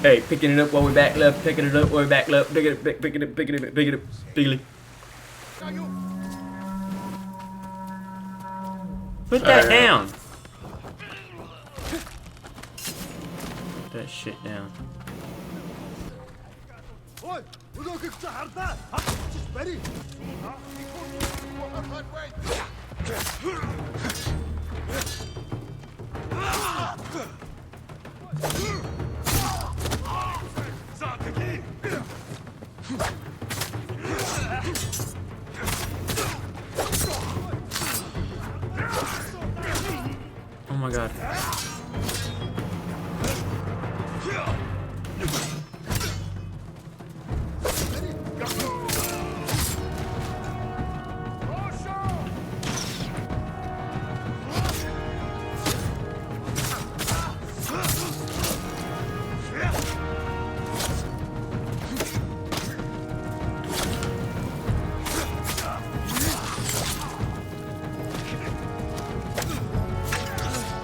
Hey, picking it up while we're back left, picking it up while we're back left, picking it, picking it, picking it, picking it, picking it. Put that down. Put that shit down. Oh my god.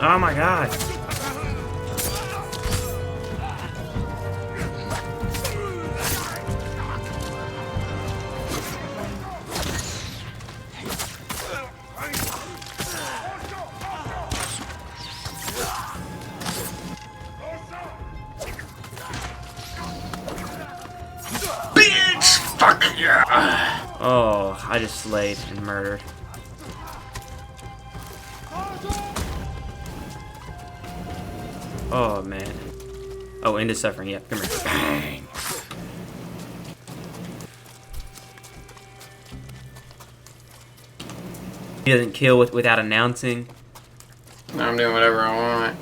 Oh my god. Bitch! Fuck yeah! Oh, I just slayed and murdered. Oh man. Oh, end of suffering. Yep, come here. Bang. He doesn't kill without announcing. I'm doing whatever I want.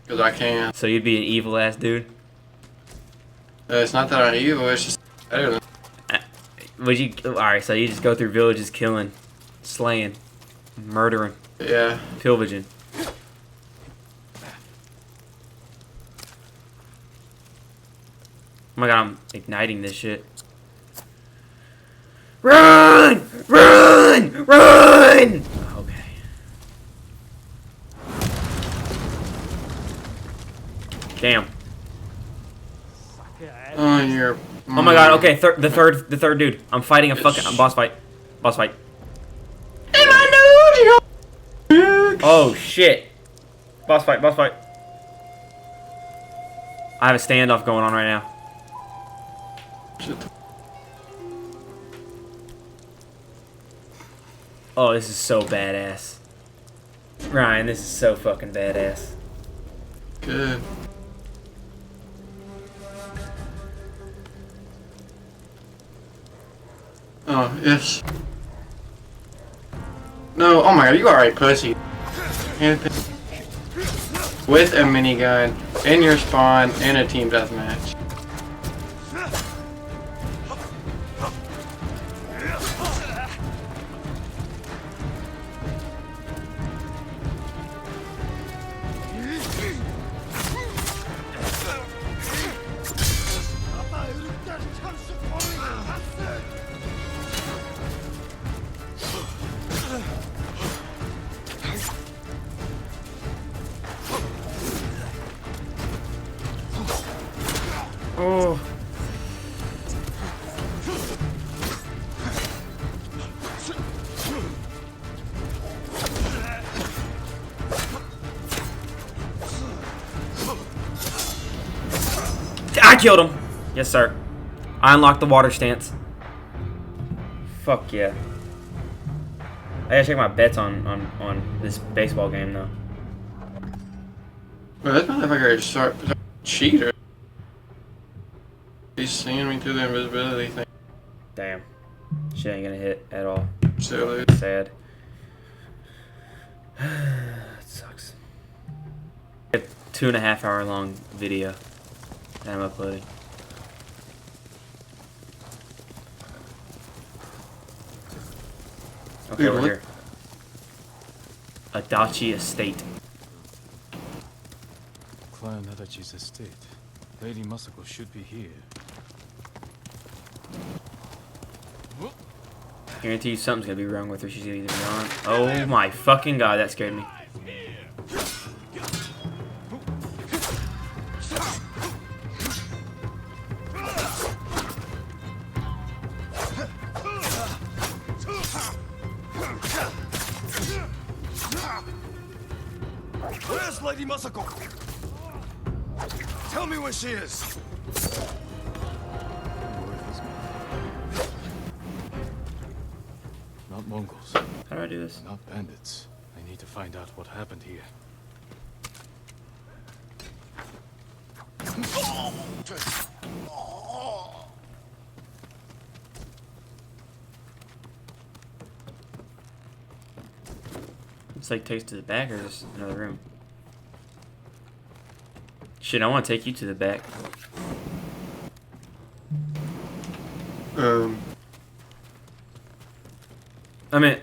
Because I can. So you'd be an evil ass dude? It's not that I'm evil, it's just better than. Would you? Alright, so you just go through villages killing, slaying, murdering, Yeah. pillaging. Oh my god, I'm igniting this shit. Run! Run! Run! Okay. Damn. Oh, you're. Oh my god, okay, the third dude. I'm fighting a fucking boss fight. Boss fight. Oh shit. Boss fight, boss fight. I have a standoff going on right now. Oh, this is so badass. Ryan, this is so fucking badass. Good. Oh, yes. No, oh my god, you are a pussy. With a minigun, in your spawn, and a team deathmatch. Oh. I killed him. Yes, sir. I unlocked the water stance. Fuck yeah. I gotta check my bets on this baseball game though. Well, that motherfucker is a cheater. He's seeing me through the invisibility thing. Damn. Shit ain't gonna hit at all. Silly. Sad. It sucks. A 2.5 hour long video that I'm uploading. Okay, Dude, we're what? here. Adachi Estate. Clan Adachi's estate. Lady Masako should be here. Guarantee you something's gonna be wrong with her. She's gonna be gone. Oh my fucking god, that scared me. Lady Masako! Tell me where she is! Not Mongols. How do I do this? Not bandits. I need to find out what happened here. It's like takes to the back or just another room. Shit, I want to take you to the back. I meant.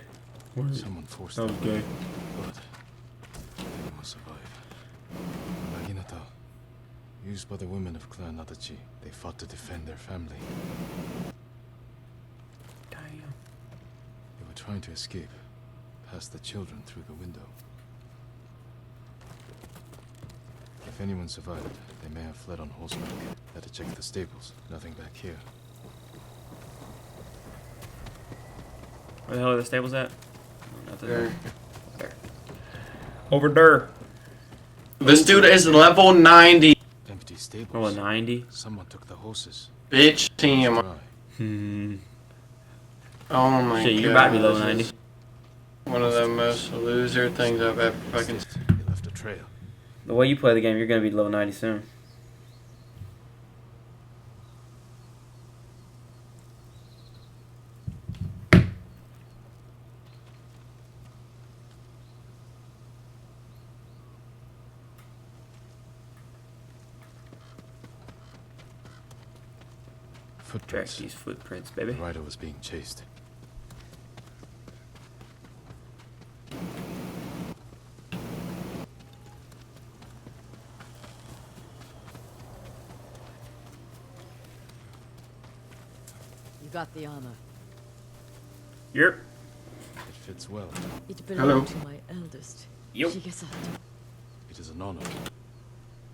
Someone forced That was them. gay. But they will survive. Naginata, used by the women of Clan Adachi, they fought to defend their family. Damn. They were trying to escape, past the children through the window. If anyone survived, they may have fled on horseback. Had to check the stables. Nothing back here. Where the hell are the stables at? Nothing. There. There. Over there. This dude is level 90. Empty stables. Oh, a 90? Someone took the horses. Bitch team. Dry. Oh my god. Shit, you might be level this 90. is one of the most loser things I've ever fucking seen. You left a trail. The way you play the game, you're gonna be level 90 soon. Track Footprints. these footprints, baby. The rider was being chased. You got the armor. Yep. It fits well. It Hello. belonged to my eldest. Yup. Shigesato. It is an honor.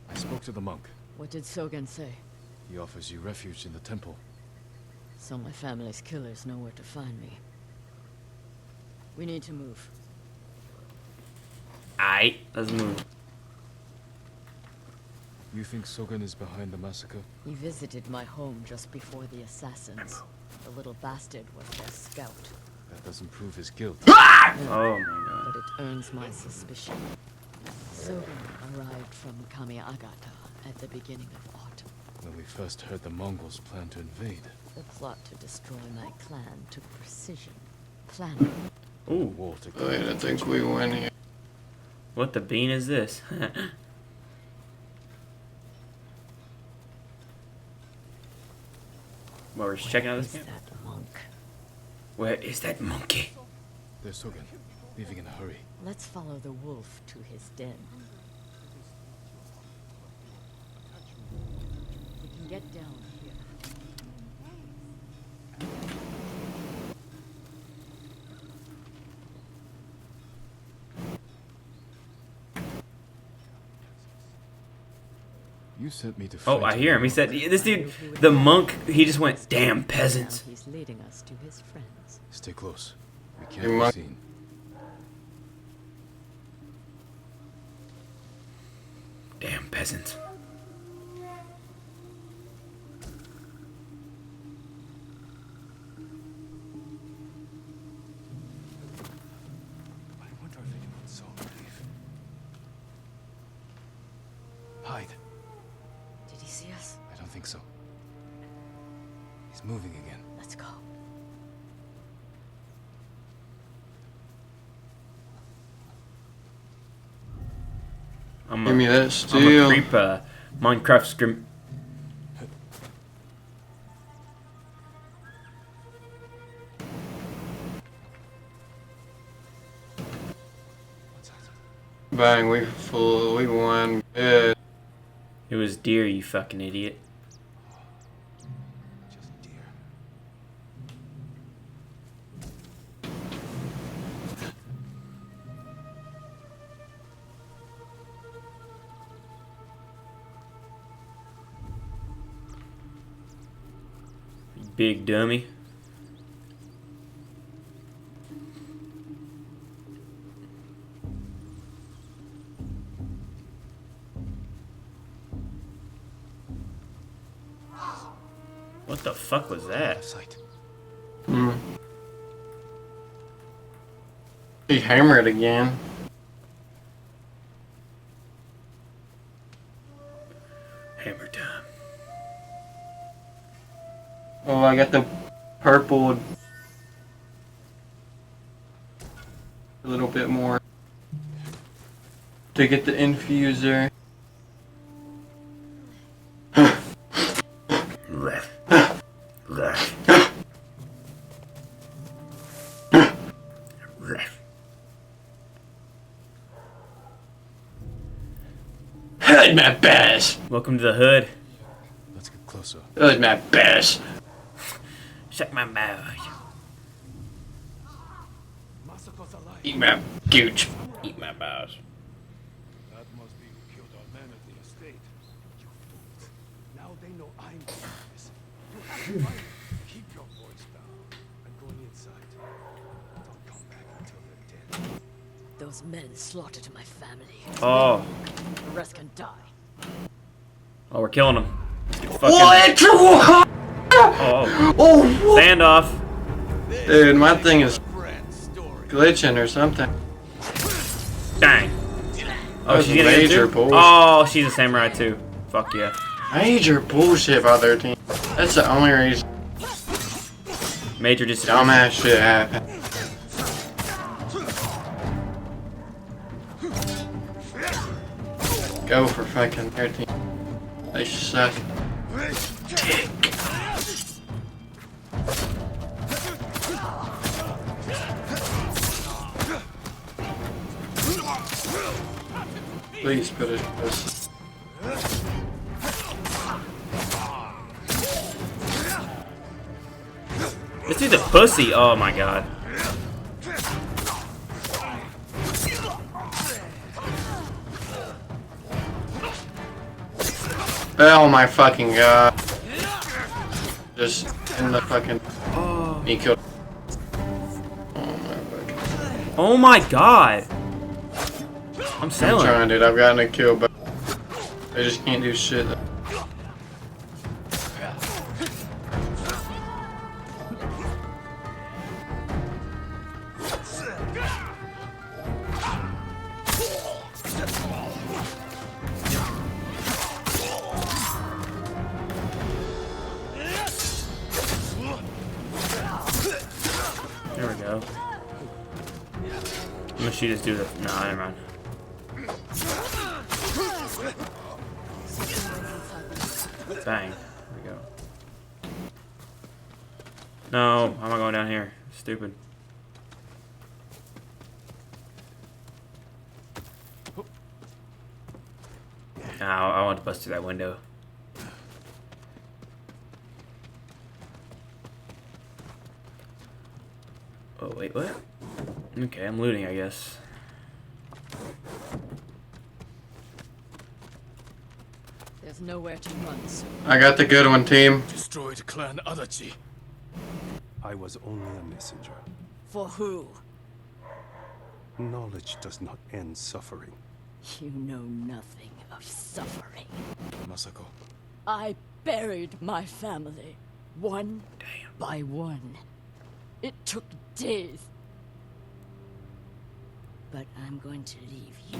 I spoke to the monk. What did Sogen say? He offers you refuge in the temple. So my family's killers know where to find me. We need to move. Aight, let's move. You think Sogen is behind the massacre? He visited my home just before the assassins. The little bastard was their scout. That doesn't prove his guilt. Oh my god. But it earns my suspicion. Sogen arrived from Kamiagata at the beginning of autumn. When we first heard the Mongols plan to invade, The plot to destroy my clan took precision. Planning. the Ooh, war to Wait, I think we win here. what the bean is this? Well, we're just checking out Is this camp. that monk? Where is that monkey? There's Sogen, leaving in a hurry. Let's follow the wolf to his den. We can get down here. You sent me to Oh, fight I hear him. He the said, monk. this dude, the monk, he just went, damn peasants. Now he's leading us to his friends. Stay close. We Hey, can't be monk. seen. Damn peasants. I wonder if anyone saw me leave. Hide. Did he see us? I don't think so. He's moving again. Let's go. I'm Give me that I'm a steel. creep, Minecraft scrim. What's that? Bang, we won. Good. It was deer, you fucking idiot. Just deer. You big dummy. What the fuck was that? Sight. He hammered again. Hammer time. Oh, I got the purple. A little bit more. To get the infuser. Hood my best. Welcome to the hood. Let's get closer. Hood my best. Check my mouth. Eat my gooch. Eat my balls. That must be who killed our men at the estate. You fools. Now they know I'm doing this. You have to fight. Keep your voice down. I'm going inside. Don't come back until they're dead. Those men slaughtered my family. Oh. The rest can die. Oh, we're killing them. What? Oh. Oh, Standoff. dude, my thing is glitching or something. Dang. Oh, That's she's gonna get major too? bullshit. Oh, she's a samurai too. Fuck yeah. Major bullshit by their team. That's the only reason Major just dumbass shit happened. Go for fucking their team. They suck. Dick. Please put it this. This dude's a pussy. Oh my god. Oh my fucking god. Just in the fucking. He killed. Oh my fucking. Oh my god. I'm I'm sailing. trying, dude. I've gotten a kill, but they just can't do shit. There we go. I'm gonna shoot this dude. Nah, never mind. Bang. There we go. No, how am I going down here? Stupid. Nah, I want to bust through that window. Oh, wait, what? Okay, I'm looting, I guess. There's nowhere to run, sir. I got the good one, team. Destroyed Clan Adachi. I was only a messenger. For who? Knowledge does not end suffering. You know nothing of suffering. Masako. I buried my family, one by one. It took days. But I'm going to leave you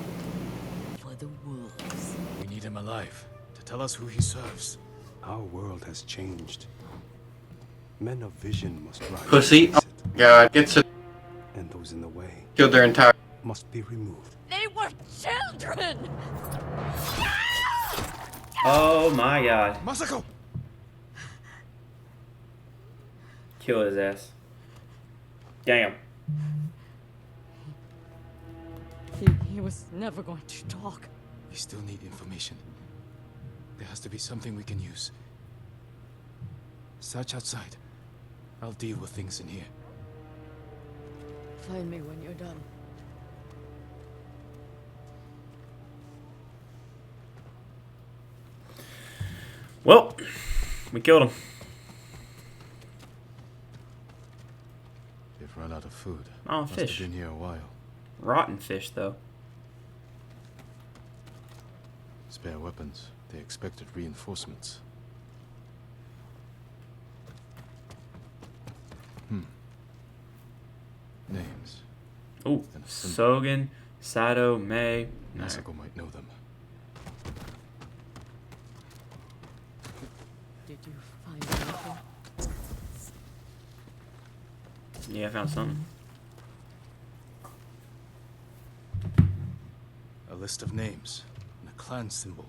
for the wolves. We need him alive to tell us who he serves. Our world has changed. Men of vision must rise. Pussy. against Oh my god. Gets it. and those in the way Killed their entire. must be removed. They were children! Oh my god. Masako! Kill his ass. Damn. He was never going to talk. We still need information. There has to be something we can use. Search outside. I'll deal with things in here. Find me when you're done. Well, we killed him. They've run out of food. Oh, Must fish. have been here a while. Rotten fish, though. Spare weapons. They expected reinforcements. Names. Oh, Sogen, Sato, Mei. No. Masako might know them. Did you find anything? Yeah, I found something. A list of names and a clan symbol.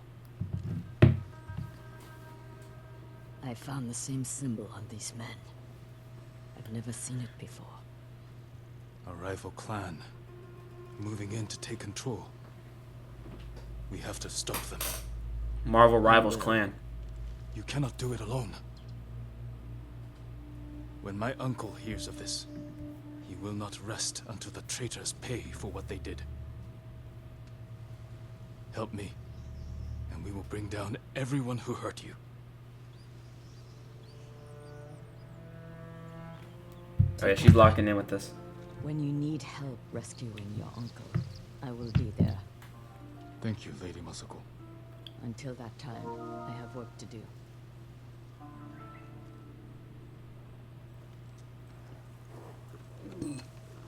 I found the same symbol on these men. I've never seen it before. A rival clan. Moving in to take control. We have to stop them. Marvel Rivals Clan. You cannot do it alone. When my uncle hears of this, he will not rest until the traitors pay for what they did. Help me, and we will bring down everyone who hurt you. Oh yeah, she's locking in with us. When you need help rescuing your uncle, I will be there. Thank you, Lady Masako. Until that time, I have work to do.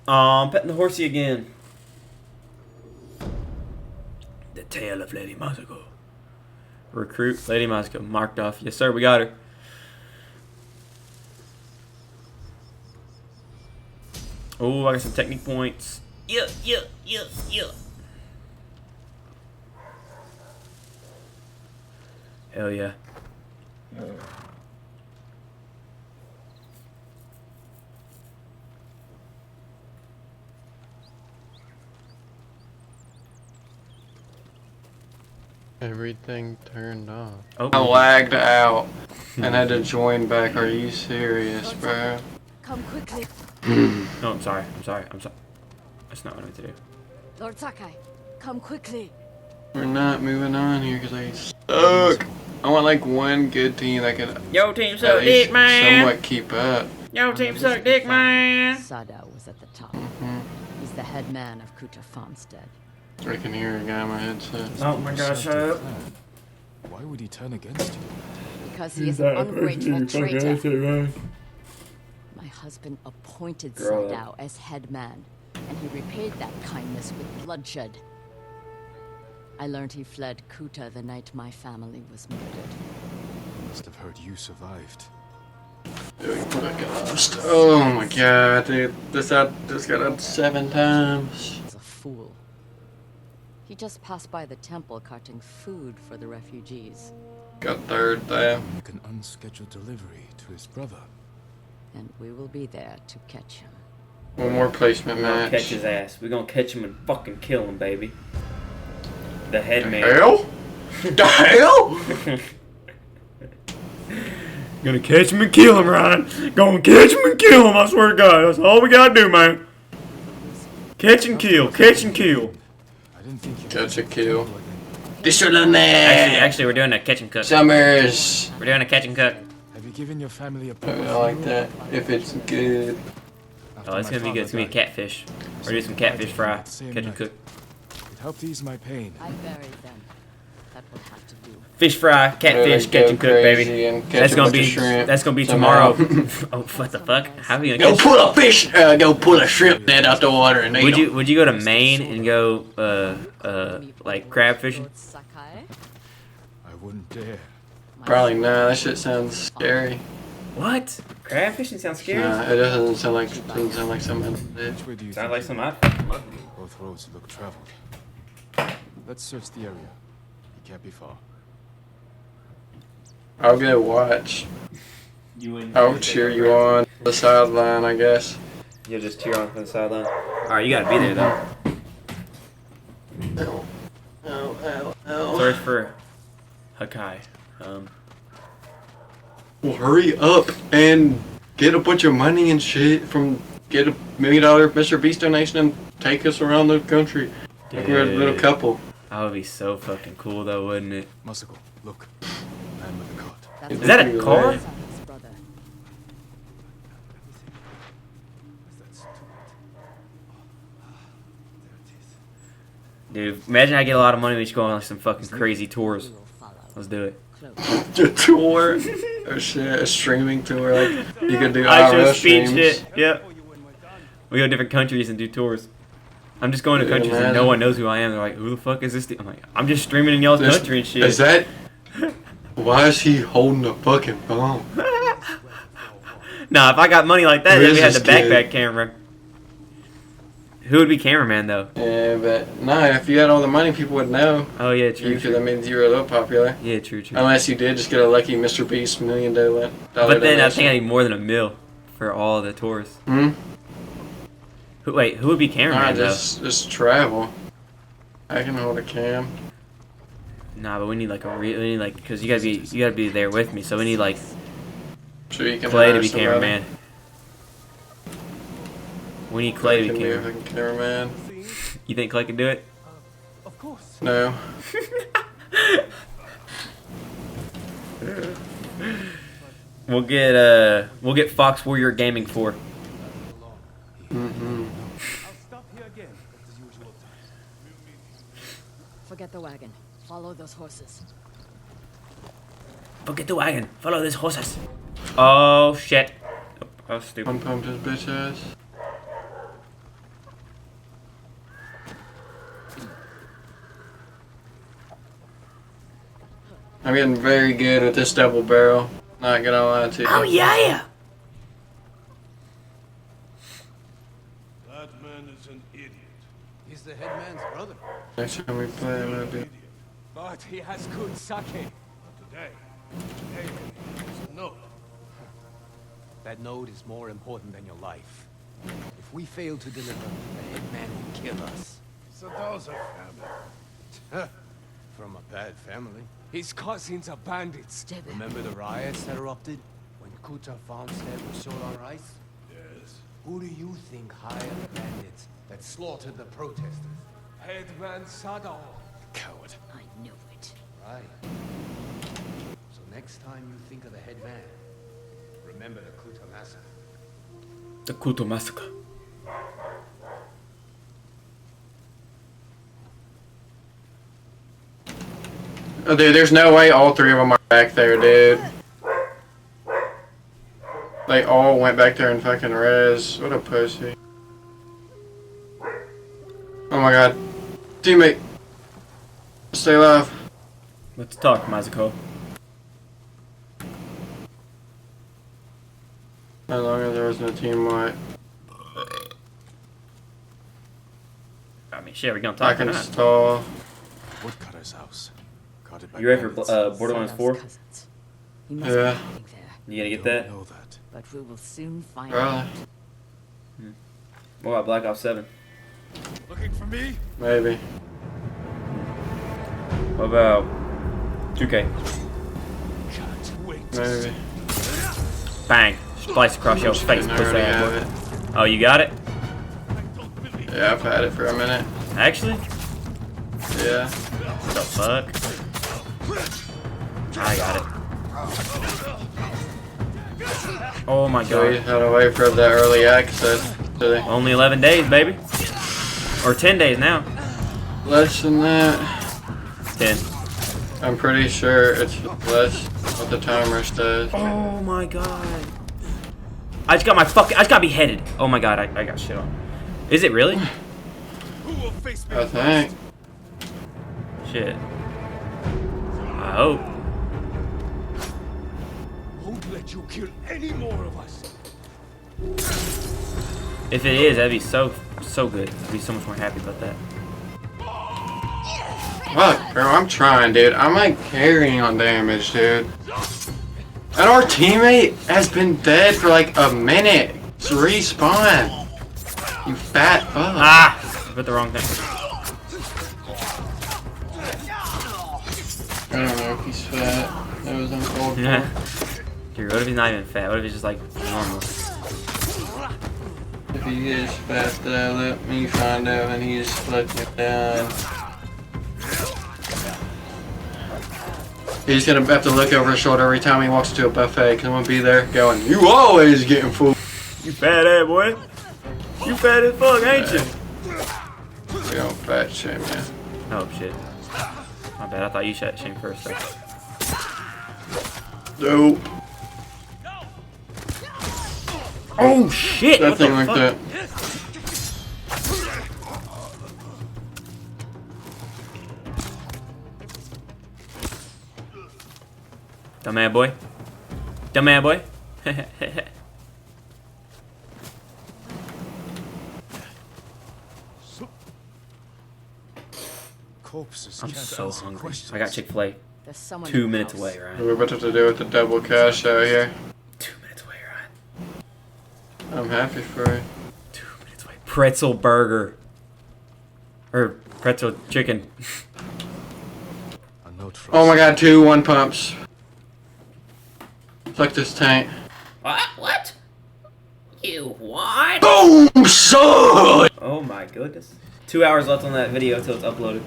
I'm petting the horsey again. The tale of Lady Masako. Recruit Lady Masako. Marked off. Yes, sir, we got her. Oh, I got some technique points. Yeah. Hell yeah. Everything turned off. Oh. I lagged out and had to join back. Are you serious, bro? Come quickly. No, I'm sorry. That's not what I meant to do. Lord Sakai, come quickly. We're not moving on here because I suck. I want like one good team that can Yo, team at suck least dick, man. somewhat keep up. Yo, team suck dick, man. Sada was at the top. Mm-hmm. He's the head man of Kuta Farmstead. I can hear a guy in my headset. Oh my gosh, shut up. Why would he turn against you? Because he is an ungrateful traitor. My husband appointed Girl. Sadao as head man, and he repaid that kindness with bloodshed. I learned he fled Kuta the night my family was murdered. Must have heard you survived. Oh my god, dude. This got up 7 times. He was a fool. He just passed by the temple carting food for the refugees. Got third there. Like an unscheduled delivery to his brother. And we will be there to catch him. One more placement We're gonna catch match. his ass. We're gonna catch him and fucking kill him, baby. The head man. Hell? The hell? Gonna catch him and kill him, Ryan. Gonna catch him and kill him, I swear to God. That's all we gotta do, man. Catch and kill. Catch and kill. I didn't think you Catch a kill. Actually, we're doing a catch and cook. Summers. We're doing a catch and cook. Have you given your family a I proper like that. If it's good. Oh, it's gonna be good. It's gonna be a catfish. We're doing some catfish fry. Catch and cook. It helped ease my pain. I buried them. That will have to do. Fish fry, catfish, catch and cook, baby. That's gonna be somehow. tomorrow. Oh, what the fuck? How are we Go gonna catch? pull a fish. Go pull a shrimp net out the water and eat 'em. Would you go to Maine and go like crab fishing? Lord Sakai? I wouldn't dare. Probably not. That shit sounds scary. What? Crab fishing sounds scary. Nah, it doesn't sound like something. Which way do you Sounds think? like some fucking love me. Both roads look traveled. Let's search the area. He can't be far. I'll go watch. I'll cheer you on the sideline, I guess. You'll just cheer on from the sideline. Alright, you gotta be there though. Search for Hakai. Well, hurry up and get a bunch of money and shit from get $1 million Mr. Beast donation and take us around the country. Like we're a little Dude. couple. That would be so fucking cool though, wouldn't it? Masako, look. Man with the cart. That's Is that a Pretty car? late. Sada's brother. That's too late. Dude, imagine I get a lot of money, we should go on like some fucking crazy tours. We will follow. Let's do it. close. A tour? Oh shit, a streaming tour. Like, you could do I IRL should speed streams. shit. Yep. We go to different countries and do tours. I'm just going to Yeah, countries and no man. one knows who I am. They're like, who the fuck is this? I'm like, I'm just streaming in y'all's This- country and shit. Is that... Why is he holding a fucking bomb? Nah, if I got money like that, Who then is we had this the backpack kid? camera. Who would be cameraman though? Yeah, but no, if you had all the money, people would know. Oh yeah, You true. could, that means you were a little popular. Yeah, true. Unless you did just get a lucky Mr. Beast $1 million dollar But then I think I donation. need more than $1 million for all the tours. Hmm? Wait, who would be cameraman Nah, though? just travel. I can hold a cam. Nah, but we need like we need like, cause you gotta be there with me. So we need like So you can Clay to hire be somebody. cameraman. We need Clay to Can be be a cameraman. fucking cameraman. You think Clay can do it? Of course. No. We'll get Fox Warrior Gaming for. Mm-hmm. I'll stop here again at the usual time. Forget the wagon. Follow those horses. Forget the wagon. Follow these horses. Oh shit. Oh, I was stupid. One pumped his bitch ass. I'm getting very good with this double barrel. Not gonna lie to you. Oh yeah. That man is an idiot. He's the headman's brother. Next time we play, it might be. But he has good sake. Not today. Today is a note. That note is more important than your life. If we fail to deliver, the headman will kill us. So those are family. From a bad family. His cousins are bandits. Step Remember the riots that erupted? When Kuta Farmstead was short on rice? Yes. Who do you think hired the bandits that slaughtered the protesters? Headman Sadal. Coward. I knew it. Right. So next time you think of the headman, remember the Kuta massacre. The Kuto Massacre. Oh, dude, there's no way all three of them are back there, dude. They all went back there and fucking res. What a pussy. Oh my god. Teammate. Stay alive. Let's talk, Mazako. As long as there was no team white. I mean, shit, we gonna I talk or can not? stall. Woodcutter's house. Guarded by You ready for bandits. Borderlands Sadov's 4? cousins. He must Yeah. be hiding there, You gonna get Don't that? know that. but we will soon find Probably. out. What about Black Ops 7? Looking for me? Maybe. What about 2K? Can't wait. Maybe. Bang! Splice across your face, I pussy already ass have boy. it. Oh, you got it? I don't believe Yeah, I've had it for a minute. Actually? Yeah. What the fuck? I got it. Oh my So we god. had to wait for the early access. So they, Only 11 days, baby. Or 10 days now. less than that. 10. I'm pretty sure it's less what the timer says. Oh my god. I just got I just got beheaded. Oh my god, I got shit on. Is it really? who will face me I think. Shit. I hope. Won't let you kill any more of us. If it is, that'd be so good. I'd be so much more happy about that. Fuck, bro, I'm trying, dude. I'm like carrying on damage, dude. And our teammate has been dead for like a minute. It's respawn. You fat fuck. Ah! I put the wrong thing. I don't know if he's fat. That was uncalled Yeah. for. Dude, what if he's not even fat? What if he's just like normal? If he is fat, then let me find out and he's letting it down. He's gonna have to look over his shoulder every time he walks into a buffet, because I'm gonna be there going, "You always getting full." You fat ass boy. You fat as fuck, ain't you? We don't fat shame you. Oh shit. My bad. I thought you shot shame first though. Dope. Oh shit! That What thing the like fuck? that. Dumb boy. Dumb boy. Corpses I'm can't so answer hungry. questions. I got Chick-fil-A. There's someone 2 in the minutes house. away, Ryan. We're about to have to do with the double cash out here. 2 minutes away, Ryan. I'm happy for you. 2 minutes away. Pretzel burger. Or pretzel chicken. A note from Oh my god, 2 1 pumps. Fuck this tank. What? You what? Boom, son! Oh my goodness. 2 hours left on that video till it's uploaded.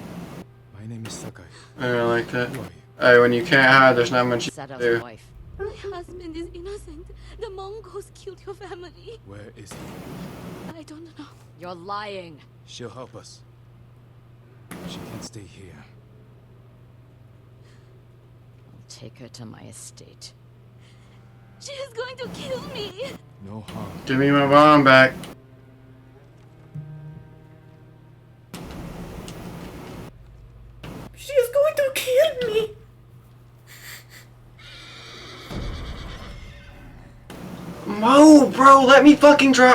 My name is Sakai. I don't like that. Who are you? Hey, when you can't hide, there's not much you Set can up do. wife. My husband is innocent. The Mongols killed your family. Where is he? I don't know. You're lying. She'll help us. She can't stay here. I'll take her to my estate. She is going to kill me. No harm. Give me my bomb back. She is going to kill me. Mo, bro, let me fucking drop